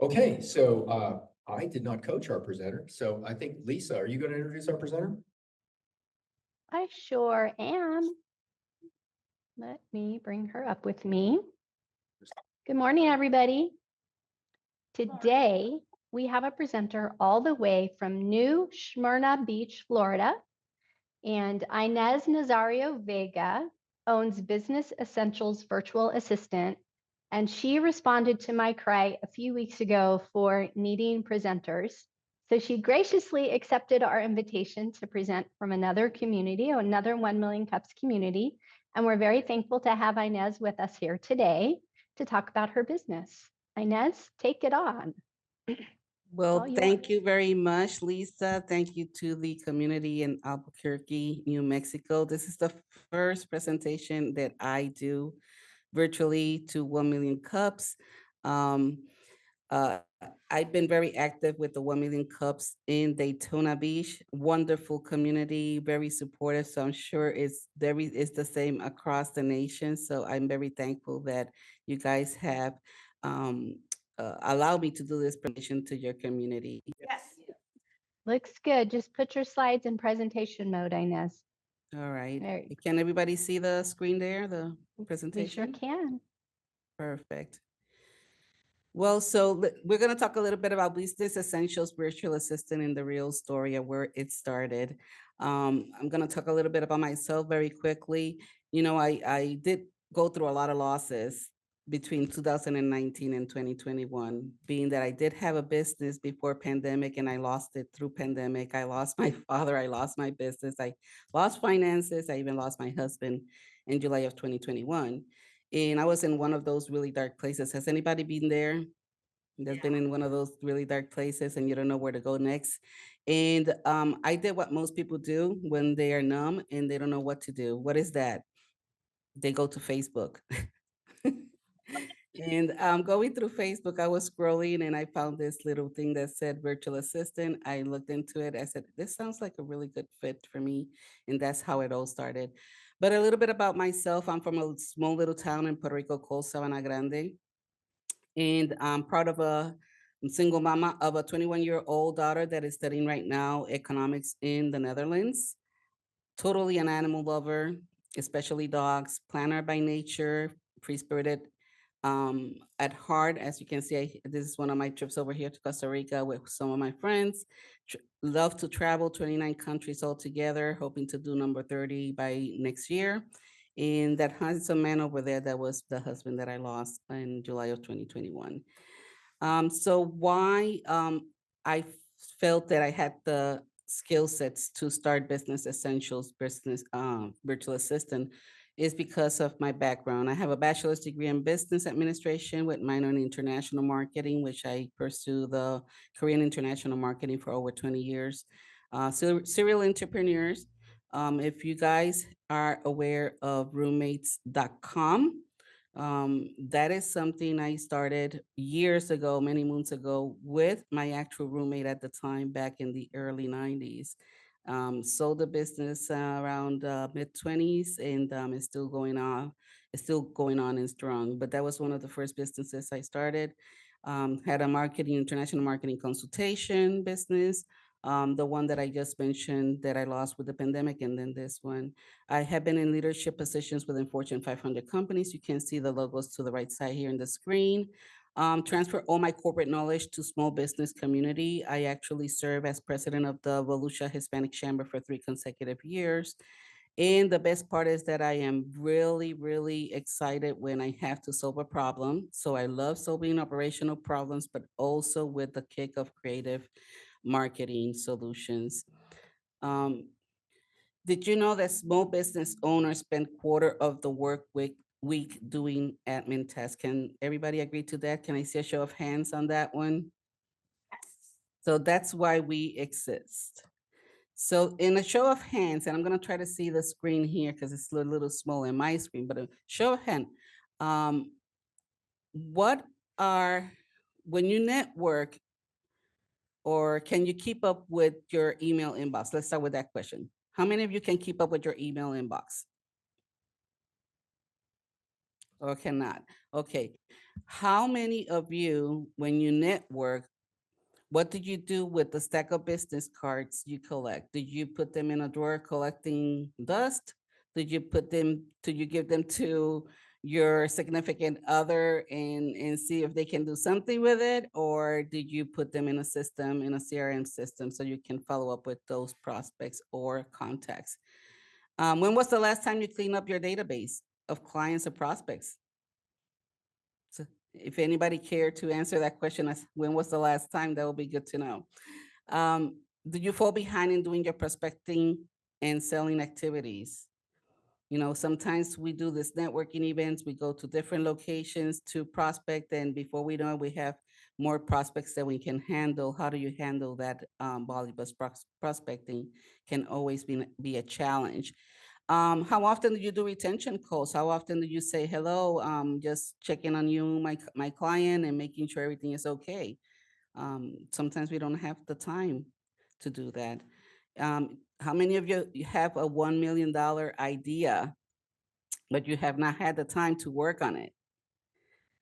Okay, so I did not coach our presenter, so I think Lisa, are you going to introduce our presenter? I sure am. Let me bring her up with me. Good morning, everybody. Today, we have a presenter all the way from New Smyrna Beach, Florida. And Inez Nazario Vega owns Business Essentials Virtual Assistant. And she responded to my cry a few weeks ago for needing presenters. So she graciously accepted our invitation to present from another community, another 1 Million Cups community. And we're very thankful to have Inez with us here today to talk about her business. Inez, take it on. Well, All yours. thank you very much, Lisa. Thank you to the community in Albuquerque, New Mexico. This is the first presentation that I do virtually to 1 Million Cups. Um, uh, I've been very active with the 1 Million Cups in Daytona Beach. Wonderful community, very supportive. So I'm sure it's the same across the nation. So I'm very thankful that you guys have um, allowed me to do this presentation to your community. Yes. Looks good. Just put your slides in presentation mode, Inez. All right. There, Can everybody see the screen there, the we sure presentation? can. Perfect. Well, so we're going to talk a little bit about Business Essentials Virtual Assistant and the real story of where it started. I'm going to talk a little bit about myself very quickly. You know, I did go through a lot of losses between 2019 and 2021, being that I did have a business before pandemic and I lost it through pandemic. I lost my father, I lost my business, I lost finances, I even lost my husband in July of 2021. And I was in one of those really dark places. Has anybody been there? That's been in one of those really dark places and you don't know where to go next. And I did what most people do when they are numb and they don't know what to do. What is that? They go to Facebook. And going through Facebook, I was scrolling and I found this little thing that said virtual assistant. I looked into it. I said, this sounds like a really good fit for me. And that's how it all started. But a little bit about myself. I'm from a small little town in Puerto Rico called Sabana Grande. And I'm proud of a single mama of a 21-year-old daughter that is studying right now economics in the Netherlands. Totally an animal lover, especially dogs, planner by nature, free-spirited at heart. As you can see, this is one of my trips over here to Costa Rica with some of my friends. Love to travel 29 countries altogether, hoping to do number 30 by next year. And that handsome man over there, that was the husband that I lost in July of 2021. So why I felt that I had the skill sets to start Business Essentials Business Virtual Assistant is because of my background. I have a bachelor's degree in business administration with minor in international marketing, which I pursue the Korean international marketing for over 20 years. Serial entrepreneurs. If you guys are aware of roommates.com, that is something I started years ago, many moons ago, with my actual roommate at the time back in the early 90s. Sold the business around mid 20s and it's still going on. It's still going on and strong. But that was one of the first businesses I started. Had a marketing, international marketing consultation business. The one that I just mentioned that I lost with the pandemic, and then this one. I have been in leadership positions within Fortune 500 companies. You can see the logos to the right side here in the screen. Transfer all my corporate knowledge to small business community. I actually serve as president of the Volusia Hispanic Chamber for 3 consecutive years. And the best part is that I am really, really excited when I have to solve a problem. So I love solving operational problems, but also with the kick of creative marketing solutions. Um, did you know that small business owners spend quarter of the week doing admin tasks? Can everybody agree to that? Can I see a show of hands on that one? So that's why we exist. So in a show of hands, and I'm gonna try to see the screen here because it's a little small in my screen, but a show of hand. Um, what are, when you network, or can you keep up with your email inbox? Let's start with that question. How many of you can keep up with your email inbox? or cannot? Okay. How many of you, when you network, what did you do with the stack of business cards you collect? Did you put them in a drawer collecting dust? Did you give them to your significant other and see if they can do something with it? Or did you put them in a system, in a CRM system, so you can follow up with those prospects or contacts? When was the last time you cleaned up your database of clients or prospects? So if anybody cared to answer that question, as when was the last time, that would be good to know. Did you fall behind in doing your prospecting and selling activities? You know, sometimes we do this networking events, we go to different locations to prospect, and before we know it, we have more prospects that we can handle. How do you handle that? Volume of prospecting can always be a challenge. How often do you do retention calls? How often do you say hello? Just checking on you, my client, and making sure everything is okay. Sometimes we don't have the time to do that. How many of you have a $1 million idea, but you have not had the time to work on it?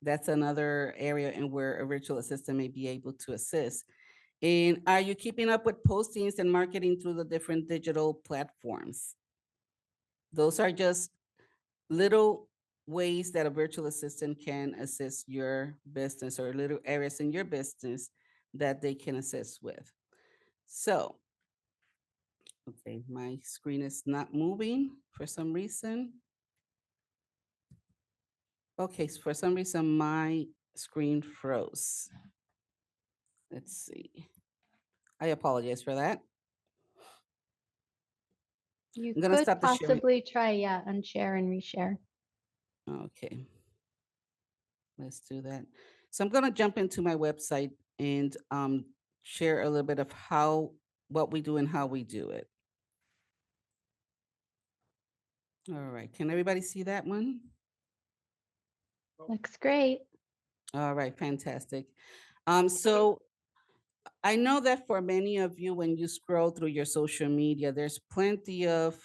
That's another area in where a virtual assistant may be able to assist. And are you keeping up with postings and marketing through the different digital platforms? Those are just little ways that a virtual assistant can assist your business, or little areas in your business that they can assist with. So, okay, my screen is not moving for some reason. Okay, so for some reason, my screen froze. Let's see. I apologize for that. You I'm gonna could stop the sharing. possibly try, yeah, unshare and reshare. Okay, let's do that. So I'm gonna jump into my website and share a little bit of what we do and how we do it. All right, can everybody see that one? Looks great. All right, fantastic. So I know that for many of you, when you scroll through your social media, there's plenty of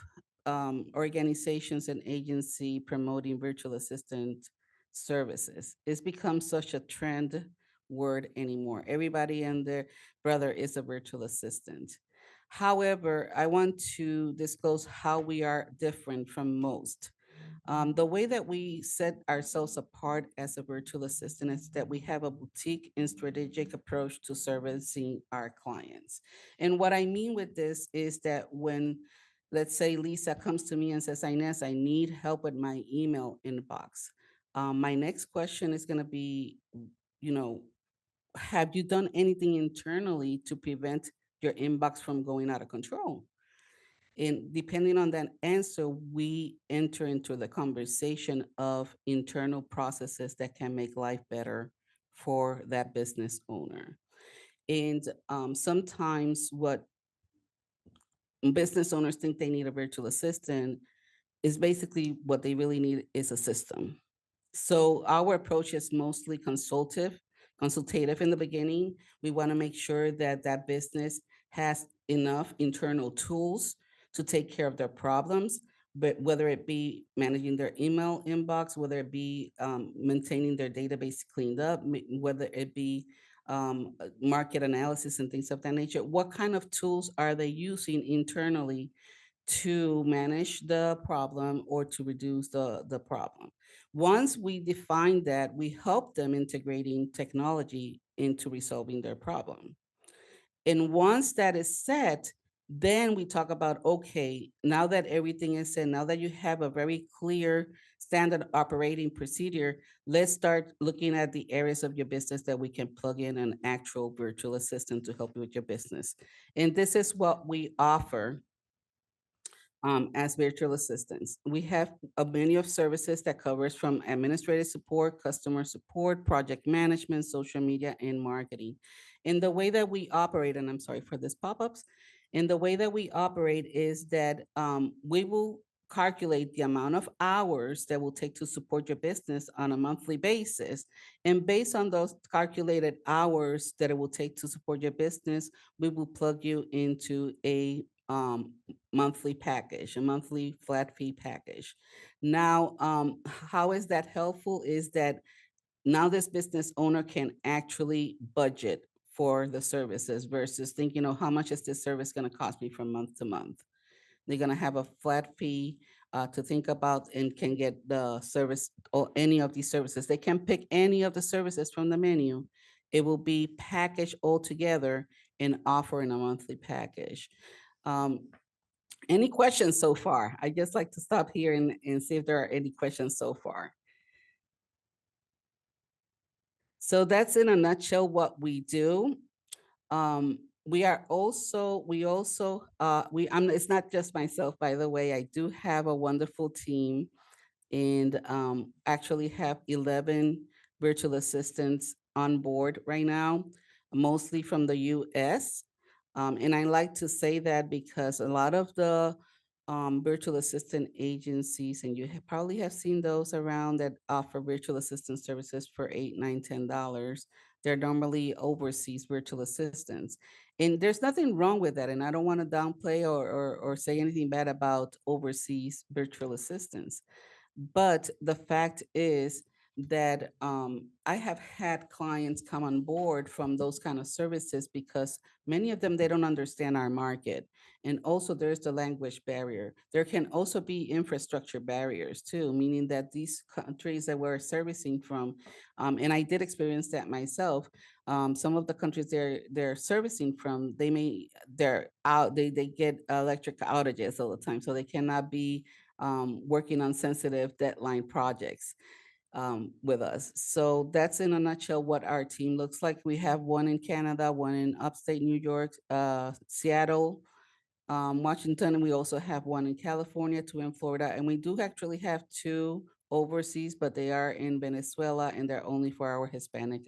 organizations and agency promoting virtual assistant services. It's become such a trend word anymore. Everybody and their brother is a virtual assistant. However, I want to disclose how we are different from most. The way that we set ourselves apart as a virtual assistant is that we have a boutique and strategic approach to servicing our clients. And what I mean with this is that when, let's say, Lisa comes to me and says, Inez, I need help with my email inbox. My next question is going to be, you know, have you done anything internally to prevent your inbox from going out of control? And depending on that answer, we enter into the conversation of internal processes that can make life better for that business owner. And sometimes what business owners think they need a virtual assistant is basically what they really need is a system. So our approach is mostly consultative in the beginning. We want to make sure that that business has enough internal tools to take care of their problems, but whether it be managing their email inbox, whether it be maintaining their database cleaned up, whether it be market analysis and things of that nature, what kind of tools are they using internally to manage the problem or to reduce the problem. Once we define that, we help them integrating technology into resolving their problem. And once that is set, then we talk about, okay, now that everything is set, now that you have a very clear standard operating procedure, let's start looking at the areas of your business that we can plug in an actual virtual assistant to help you with your business. And this is what we offer as virtual assistants. We have a menu of services that covers from administrative support, customer support, project management, social media, and marketing. In the way that we operate, and I'm sorry for this pop-ups, in the way that we operate is that we will calculate the amount of hours that will take to support your business on a monthly basis. And based on those calculated hours that it will take to support your business, we will plug you into a monthly package, a monthly flat fee package. Now, how is that helpful is that now this business owner can actually budget for the services versus thinking, oh, how much is this service going to cost me from month to month? They're going to have a flat fee to think about and can get the service or any of these services. They can pick any of the services from the menu. It will be packaged all together and offer in a monthly package. Um, any questions so far? I just like to stop here and see if there are any questions so far. So that's in a nutshell what we do. It's not just myself, by the way. I do have a wonderful team and actually have 11 virtual assistants on board right now, mostly from the US. And I like to say that because a lot of the virtual assistant agencies, and you probably have seen those around that offer virtual assistant services for $8, $9, $10. They're normally overseas virtual assistants. And there's nothing wrong with that. And I don't want to downplay or say anything bad about overseas virtual assistants. But the fact is that I have had clients come on board from those kind of services because many of them, they don't understand our market. And also there's the language barrier. There can also be infrastructure barriers too, meaning that these countries that we're servicing from, and I did experience that myself, some of the countries they're servicing from, they're out, they get electric outages all the time. So they cannot be working on sensitive deadline projects with us. So that's in a nutshell what our team looks like. We have one in Canada, one in upstate New York, Seattle, Washington, and we also have one in California, two in Florida, and we do actually have two overseas, but they are in Venezuela and they're only for our Hispanic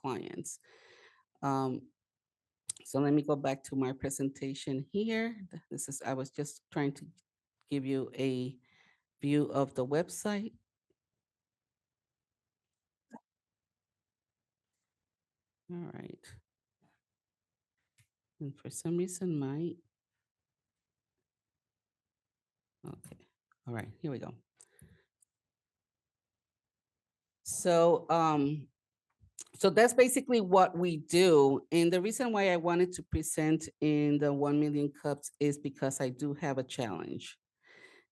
clients. Um, so let me go back to my presentation here. I was just trying to give you a view of the website. All right. And for some reason, okay. All right, here we go. So, so that's basically what we do. And the reason why I wanted to present in the 1 Million Cups is because I do have a challenge.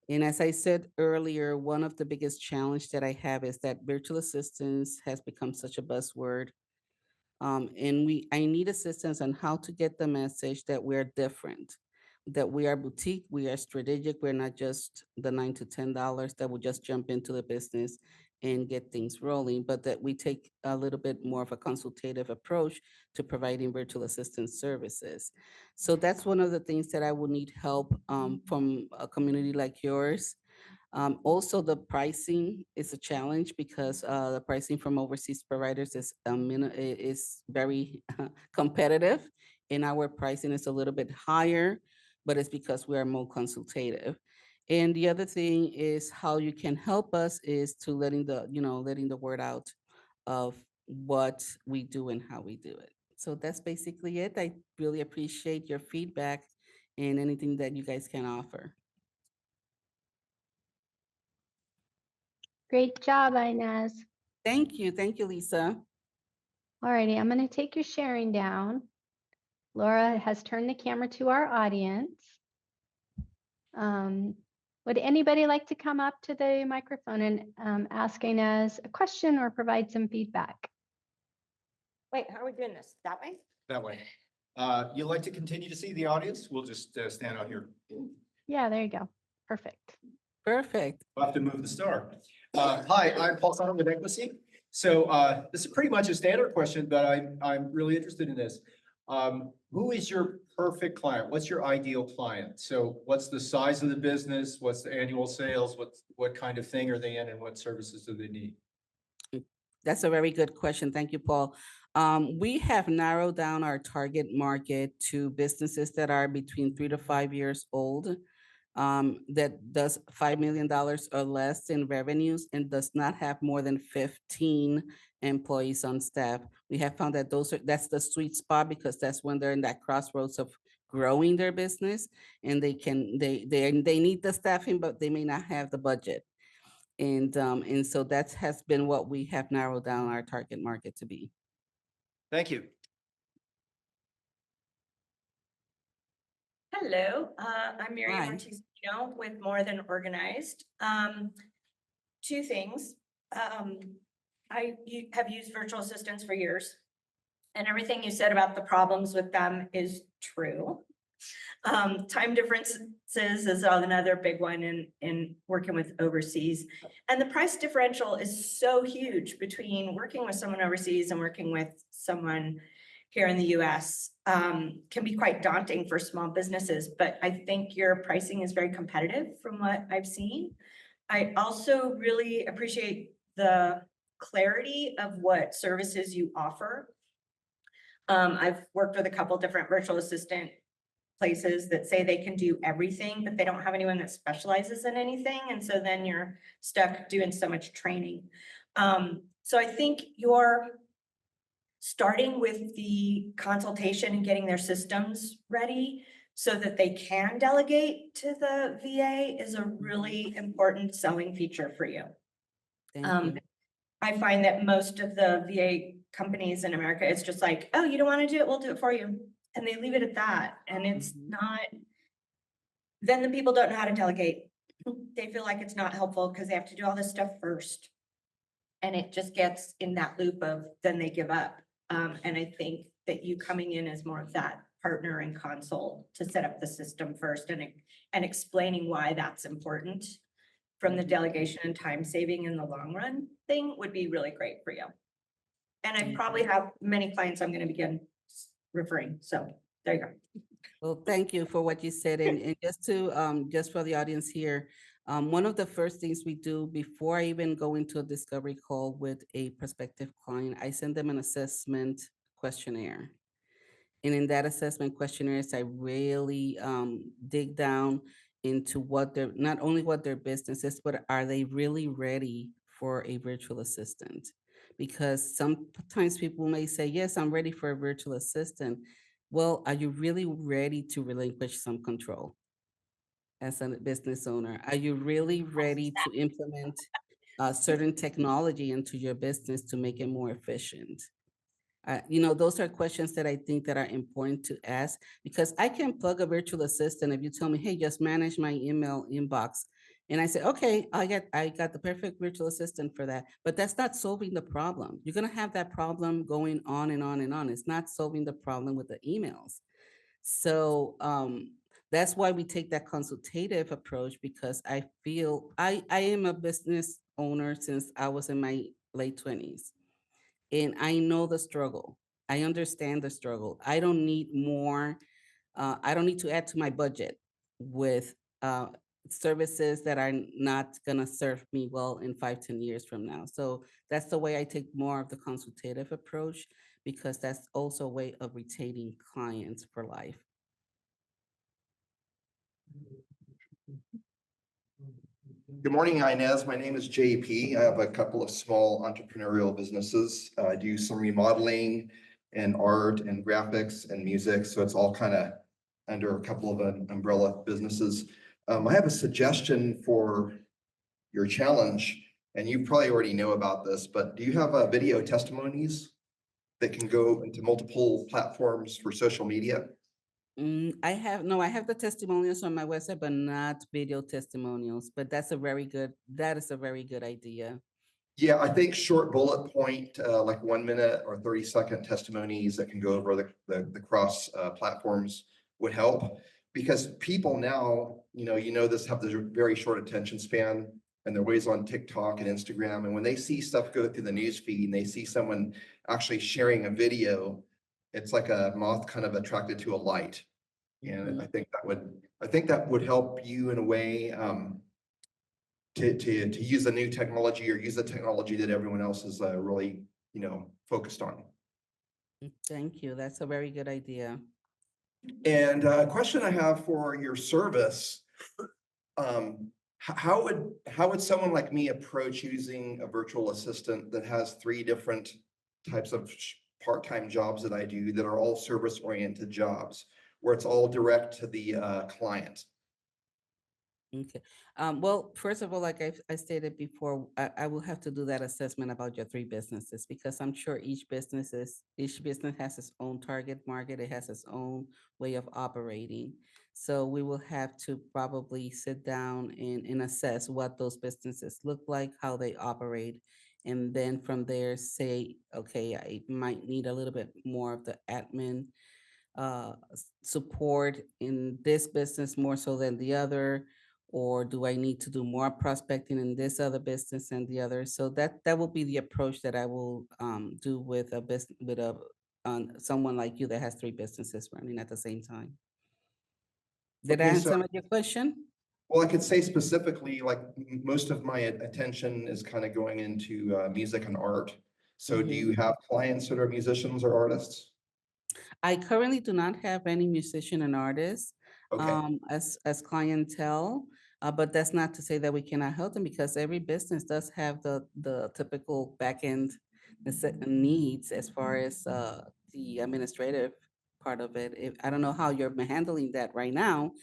And as I said earlier, one of the biggest challenge that I have is that virtual assistance has become such a buzzword. And I need assistance on how to get the message that we're different, that we are boutique, we are strategic, we're not just the $9 to $10 that will just jump into the business and get things rolling, but that we take a little bit more of a consultative approach to providing virtual assistance services. So that's one of the things that I would need help from a community like yours. Also, the pricing is a challenge because the pricing from overseas providers is very competitive, and our pricing is a little bit higher, but it's because we are more consultative. And the other thing is how you can help us is to letting the word out of what we do and how we do it. So that's basically it. I really appreciate your feedback and anything that you guys can offer. Great job, Inez. Thank you. Thank you, Lisa. Alrighty, I'm going to take your sharing down. Laura has turned the camera to our audience. Would anybody like to come up to the microphone and ask Inez a question or provide some feedback? Wait, how are we doing this? That way? That way. You'd like to continue to see the audience? We'll just stand out here. Yeah, there you go. Perfect. Perfect. We'll have to move the star. Hi, I'm Paul Sonner with Equity. So this is pretty much a standard question, but I'm really interested in this. Who is your perfect client? What's your ideal client? So what's the size of the business? What's the annual sales? What kind of thing are they in and what services do they need? That's a very good question. Thank you, Paul. We have narrowed down our target market to businesses that are between 3 to 5 years old, that does $5 million or less in revenues and does not have more than 15 employees on staff. We have found that that's the sweet spot because that's when they're in that crossroads of growing their business and they need the staffing, but they may not have the budget. And so that has been what we have narrowed down our target market to be. Thank you. Hello, I'm Miriam Hi. Ortiz with More Than Organized. Two things. Have used virtual assistants for years. And everything you said about the problems with them is true. Time differences is another big one in working with overseas. And the price differential is so huge between working with someone overseas and working with someone here in the US. Can be quite daunting for small businesses, but I think your pricing is very competitive from what I've seen. I also really appreciate the clarity of what services you offer. I've worked with a couple different virtual assistant places that say they can do everything, but they don't have anyone that specializes in anything. And so then you're stuck doing so much training. So I think you're starting with the consultation and getting their systems ready so that they can delegate to the VA is a really important selling feature for you. Thank you. I find that most of the VA companies in America, it's just like, oh, you don't want to do it, we'll do it for you. And they leave it at that. And it's not, then the people don't know how to delegate. They feel like it's not helpful because they have to do all this stuff first. And it just gets in that loop of then they give up. And I think that you coming in as more of that partner and consult to set up the system first and explaining why that's important from the delegation and time saving in the long run thing would be really great for you. And I probably have many clients I'm going to begin referring. So there you go. Well, thank you for what you said. And just for the audience here, one of the first things we do before I even go into a discovery call with a prospective client, I send them an assessment questionnaire. And in that assessment questionnaires, I really dig down into not only what their business is, but are they really ready for a virtual assistant? Because sometimes people may say, yes, I'm ready for a virtual assistant. Well, are you really ready to relinquish some control as a business owner? Are you really ready to implement certain technology into your business to make it more efficient? Those are questions that I think that are important to ask because I can plug a virtual assistant if you tell me, hey, just manage my email inbox. And I say, okay, I got the perfect virtual assistant for that. But that's not solving the problem. You're gonna have that problem going on and on and on. It's not solving the problem with the emails. So that's why we take that consultative approach because I feel I am a business owner since I was in my late 20s. And I know the struggle. I understand the struggle. I don't need more. I don't need to add to my budget with services that are not going to serve me well in 5, 10 years from now. So that's the way I take more of the consultative approach because that's also a way of retaining clients for life. Good morning, Inez. My name is JP. I have a couple of small entrepreneurial businesses. I do some remodeling and art and graphics and music. So it's all kind of under a couple of umbrella businesses. I have a suggestion for your challenge, and you probably already know about this, but do you have video testimonies that can go into multiple platforms for social media? I have the testimonials on my website, but not video testimonials. But that is a very good idea. Yeah, I think short bullet point, like 1 minute or 30-second testimonies that can go over the cross platforms would help. Because people now, this have this very short attention span and they're always on TikTok and Instagram. And when they see stuff go through the news feed and they see someone actually sharing a video, it's like a moth kind of attracted to a light. And I think that would help you in a way to use the new technology or use the technology that everyone else is really, focused on. Thank you. That's a very good idea. And a question I have for your service, how would someone like me approach using a virtual assistant that has 3 different types of part-time jobs that I do that are all service-oriented jobs, where it's all direct to the client? Okay. Well, first of all, like I stated before, I will have to do that assessment about your three businesses because I'm sure each business has its own target market. It has its own way of operating. So we will have to probably sit down and assess what those businesses look like, how they operate. And then from there say, okay, I might need a little bit more of the admin support in this business more so than the other? Or do I need to do more prospecting in this other business than the other? So that will be the approach that I will do with a business, with a, someone like you that has three businesses running at the same time. Did I Okay, so, answer your question? well, I could say specifically, like, most of my attention is kind of going into music and art. So do Mhm. you have clients that are musicians or artists? I currently do not have any musician and artists Okay, as clientele, but that's not to say that we cannot help them because every business does have the typical back end needs as far as the administrative part of it. If, I don't know how you're handling that right now,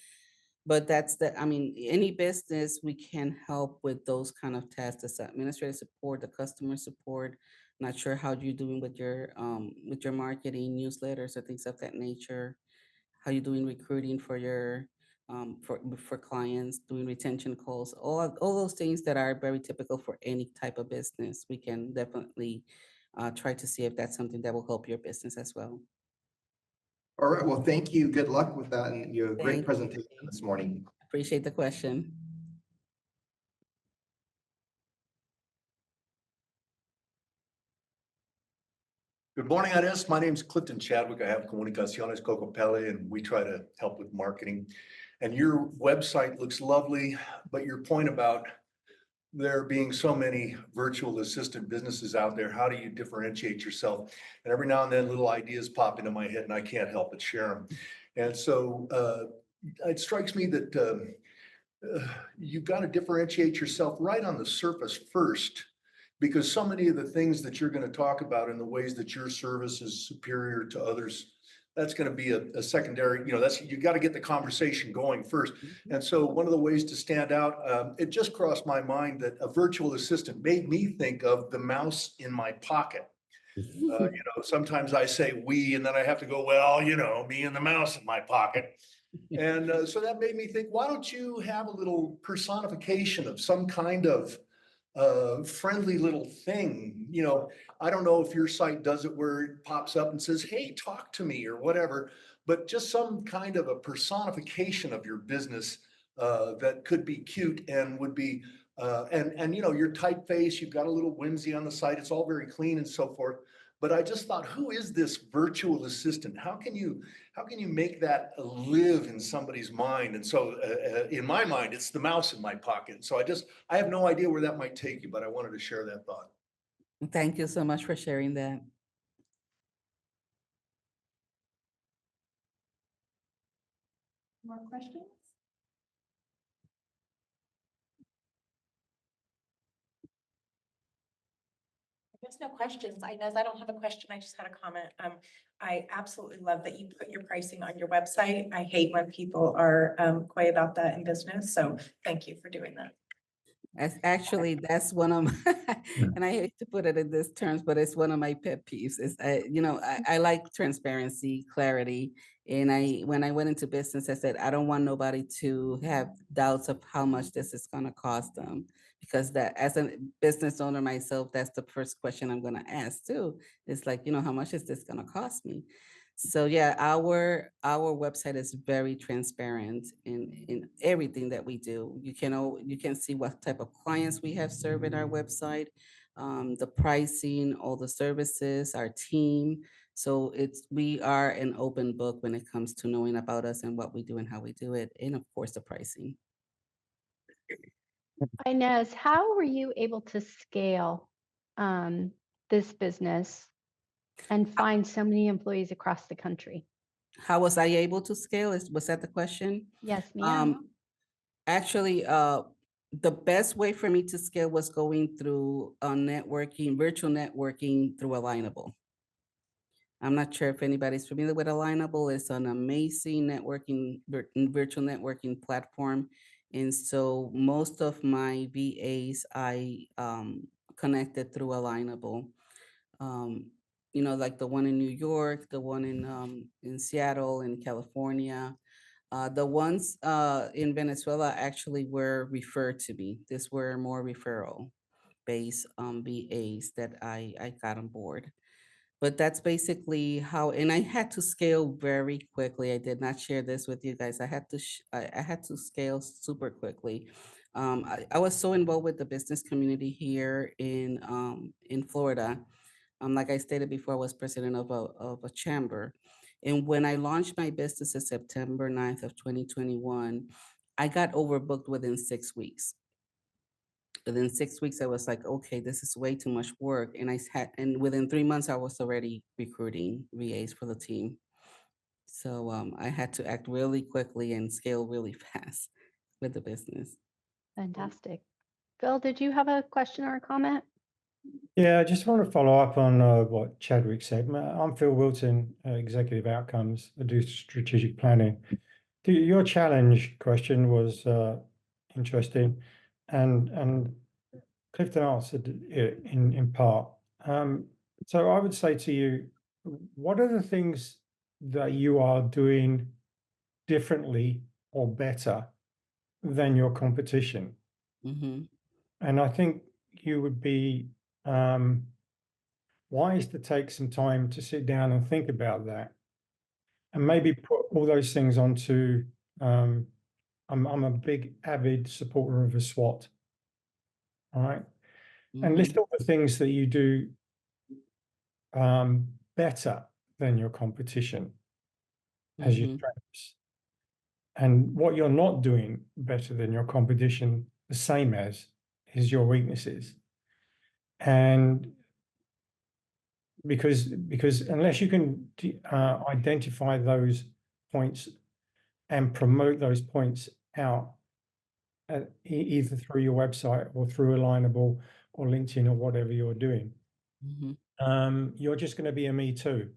but that's the, I mean, any business, we can help with those kind of tasks, the administrative support, the customer support. Not sure how you're doing with your marketing newsletters or things of that nature. How you doing recruiting for your, for clients, doing retention calls, all those things that are very typical for any type of business. We can definitely try to see if that's something that will help your business as well. all right, well, thank you. Good luck with that, and you have a great Thank presentation you. this morning. Appreciate the question. Good morning, Ines. My name is Clifton Chadwick. I have Comunicaciones Cocopelli, and we try to help with marketing. And your website looks lovely, but your point about there being so many virtual assistant businesses out there, how do you differentiate yourself? And every now and then little ideas pop into my head and I can't help but share them. And so it strikes me that you've got to differentiate yourself right on the surface first, because so many of the things that you're going to talk about in the ways that your service is superior to others, that's going to be a secondary, that's, you got to get the conversation going first. And so one of the ways to stand out, it just crossed my mind that a virtual assistant made me think of the mouse in my pocket. Sometimes I say we, and then I have to go, well, me and the mouse in my pocket. And so that made me think, why don't you have a little personification of some kind of friendly little thing? I don't know if your site does it where it pops up and says, hey, talk to me or whatever, but just some kind of a personification of your business that could be cute and would be, and your typeface, you've got a little whimsy on the site. It's all very clean and so forth. But I just thought, who is this virtual assistant? How can you make that live in somebody's mind? And so in my mind, it's the mouse in my pocket. So I have no idea where that might take you, but I wanted to share that thought. Thank you so much for sharing that. More questions? I guess no questions. I know I don't have a question. I just had a comment. I absolutely love that you put your pricing on your website. I hate when people are coy about that in business. So thank you for doing that. Actually, that's one of my, and I hate to put it in this terms, but it's one of my pet peeves is, I like transparency, clarity. And when I went into business, I said, I don't want nobody to have doubts of how much this is going to cost them. Because that, as a business owner myself, that's the first question I'm going to ask too. It's like, how much is this going to cost me? So yeah, our website is very transparent in everything that we do. You can see what type of clients we have served in our website, the pricing, all the services, our team. So we are an open book when it comes to knowing about us and what we do and how we do it, and of course the pricing. Inez, how were you able to scale this business and find so many employees across the country? How was I able to scale? Was that the question? Yes, ma'am. Actually, the best way for me to scale was going through networking, virtual networking through Alignable. I'm not sure if anybody's familiar with Alignable. It's an amazing networking, virtual networking platform. And so most of my VAs I connected through Alignable. Um, like the one in New York, the one in Seattle, in California. The ones in Venezuela actually were referred to me. These were more referral based VAs that I got on board. But that's basically how, and I had to scale very quickly. I did not share this with you guys. I had to scale super quickly. I was so involved with the business community here in Florida. Like I stated before, I was president of a chamber. And when I launched my business in September 9th of 2021, I got overbooked within 6 weeks. Within 6 weeks, I was like, okay, this is way too much work. And within 3 months, I was already recruiting VAs for the team. So I had to act really quickly and scale really fast with the business. Fantastic. Phil, did you have a question or a comment? Yeah, I just want to follow up on what Chadwick said. I'm Phil Wilton, Executive Outcomes. I do strategic planning. Your challenge question was interesting, and Clifton answered it in part. So I would say to you, what are the things that you are doing differently or better than your competition? Mm-hmm. And I think you would be wise to take some time to sit down and think about that, and maybe put all those things onto. I'm a big avid supporter of a SWOT. All right, and list all the things that you do better than your competition as your Mm-hmm. strengths, and what you're not doing better than your competition, the same as, is your weaknesses. And because unless you can identify those points and promote those points out, either through your website or through Alignable or LinkedIn or whatever you're doing, you're just going to be a me too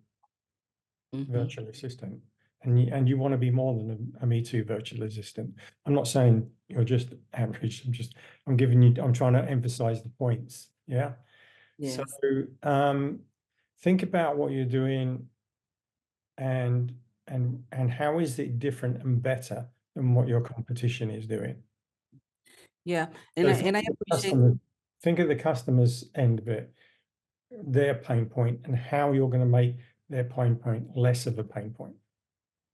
virtual assistant, and you want to be more than a me too virtual assistant. I'm not saying you're just average. I'm trying to emphasize the points. Yeah. Yes. So think about what you're doing, and how is it different and better than what your competition is doing. Yeah. So And I appreciate. think of the customer's end of it, their pain point, and how you're going to make their pain point less of a pain point.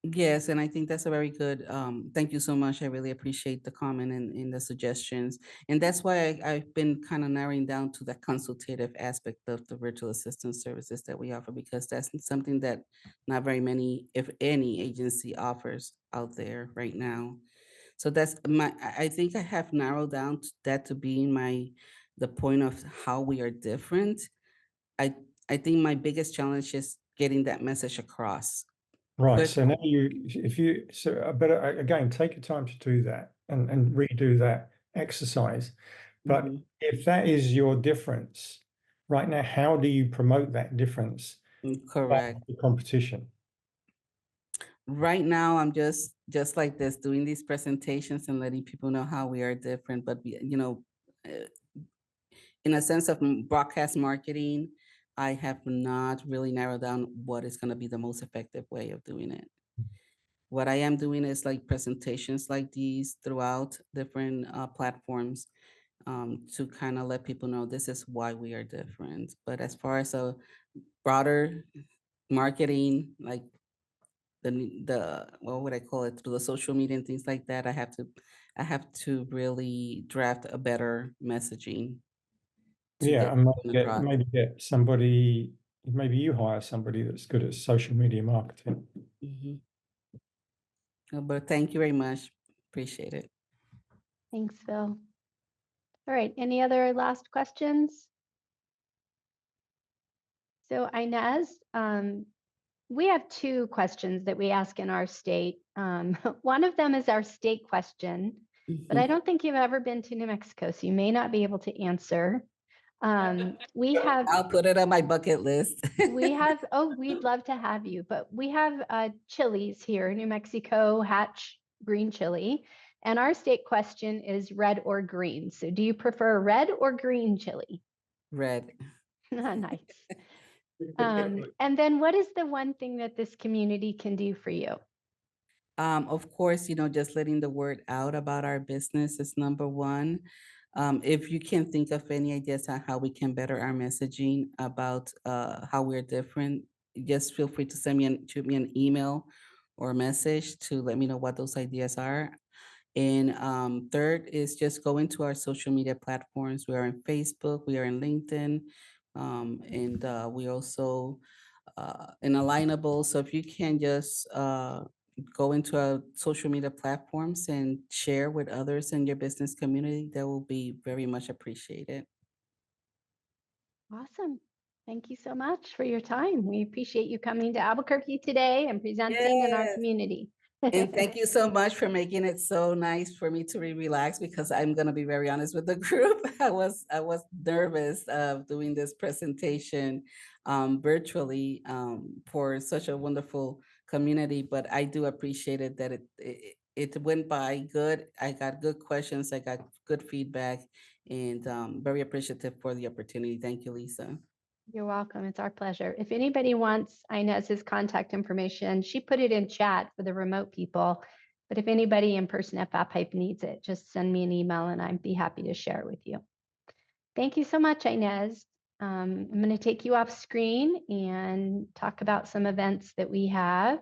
Yes, and I think that's a very good, thank you so much. I really appreciate the comment and the suggestions. And that's why I've been kind of narrowing down to that consultative aspect of the virtual assistant services that we offer, because that's something that not very many, if any, agency offers out there right now. So that's I think I have narrowed down that to being the point of how we are different. I, I think my biggest challenge is getting that message across. Right. Quick. So now but again, take your time to do that and redo that exercise. But if that is your difference right now, how do you promote that difference Correct. the competition? Right now, I'm just like this, doing these presentations and letting people know how we are different. But in a sense of broadcast marketing, I have not really narrowed down what is going to be the most effective way of doing it. What I am doing is like presentations like these throughout different platforms, to kind of let people know this is why we are different. But as far as a broader marketing, like the what would I call it, through the social media and things like that, I have to really draft a better messaging to Yeah, get and across. maybe get somebody, maybe you hire somebody that's good at social media marketing. But thank you very much. Appreciate it. Thanks, Phil. All right, any other last questions? So Inez, we have two questions that we ask in our state. One of them is our state question, but I don't think you've ever been to New Mexico, so you may not be able to answer. We have, I'll put it on my bucket list. oh, we'd love to have you, but we have chilies here, New Mexico Hatch green chili. And our state question is red or green. So do you prefer red or green chili? Red. Nice. And then what is the one thing that this community can do for you? Of course, just letting the word out about our business is number one. If you can think of any ideas on how we can better our messaging about how we're different, just feel free to shoot me an email or message to let me know what those ideas are. And third is just go into our social media platforms. We are on Facebook, we are in LinkedIn, and we also in Alignable. So if you can just go into our social media platforms and share with others in your business community, that will be very much appreciated. Awesome. Thank you so much for your time. We appreciate you coming to Albuquerque today and presenting in our Yes. community. And thank you so much for making it so nice for me to relax, because I'm gonna be very honest with the group. I was nervous of doing this presentation virtually for such a wonderful community, but I do appreciate it that it went by good. I got good questions, I got good feedback, and very appreciative for the opportunity. Thank you, Lisa. You're welcome. It's our pleasure. If anybody wants Inez's contact information, she put it in chat for the remote people. But if anybody in person at Fat Pipe needs it, just send me an email and I'd be happy to share it with you. Thank you so much, Inez. I'm going to take you off screen and talk about some events that we have.